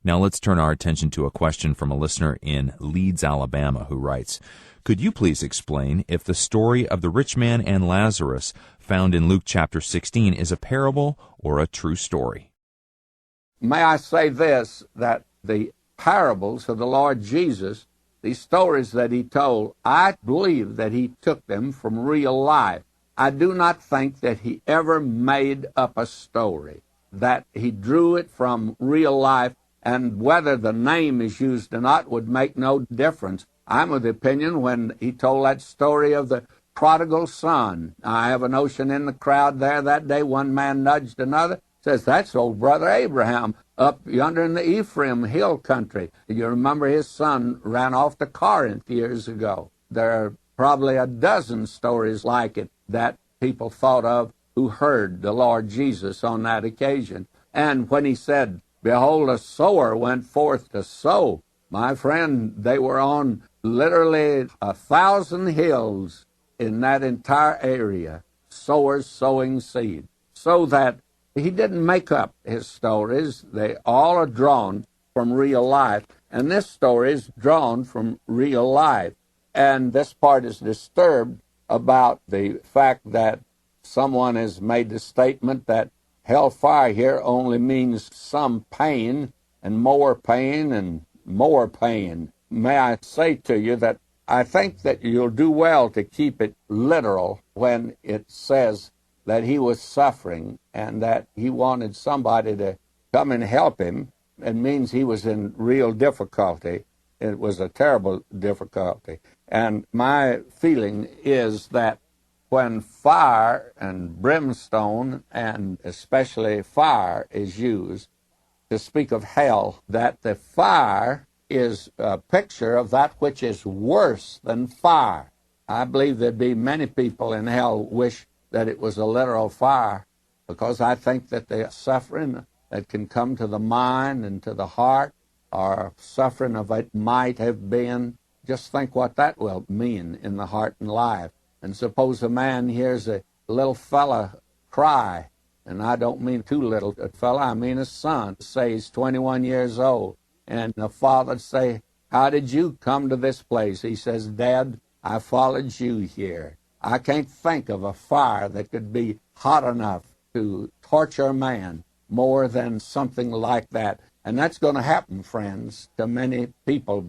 Now let's turn our attention to a question from a listener in Leeds, Alabama, who writes, "Could you please explain if the story of the rich man and Lazarus found in Luke chapter 16 is a parable or a true story?" May I say this, that the parables of the Lord Jesus, these stories that he told, I believe that he took them from real life. I do not think that he ever made up a story, that he drew it from real life, and whether the name is used or not would make no difference. I'm of the opinion when he told that story of the prodigal son, I have a notion in the crowd there that day, one man nudged another, says, "That's old brother Abraham up yonder in the Ephraim hill country. You remember his son ran off to Corinth years ago." There are probably a dozen stories like it that people thought of who heard the Lord Jesus on that occasion. And when he said, "Behold, a sower went forth to sow," my friend, they were on literally 1,000 hills in that entire area, sowers sowing seed. So that he didn't make up his stories. They all are drawn from real life. And this story is drawn from real life. And this part is disturbed about the fact that someone has made the statement that hellfire here only means some pain and more pain and more pain. May I say to you that I think that you'll do well to keep it literal when it says that he was suffering and that he wanted somebody to come and help him. It means he was in real difficulty. It was a terrible difficulty. And my feeling is that when fire and brimstone, and especially fire, is used to speak of hell, that the fire is a picture of that which is worse than fire. I believe there'd be many people in hell wish that it was a literal fire, because I think that the suffering that can come to the mind and to the heart, or suffering of it might have been, just think what that will mean in the heart and life. And suppose a man hears a little fella cry, and I don't mean too little a fella, I mean a son, say he's 21 years old, and the father say, "How did you come to this place?" He says, "Dad, I followed you here." I can't think of a fire that could be hot enough to torture a man more than something like that. And that's going to happen, friends, to many people.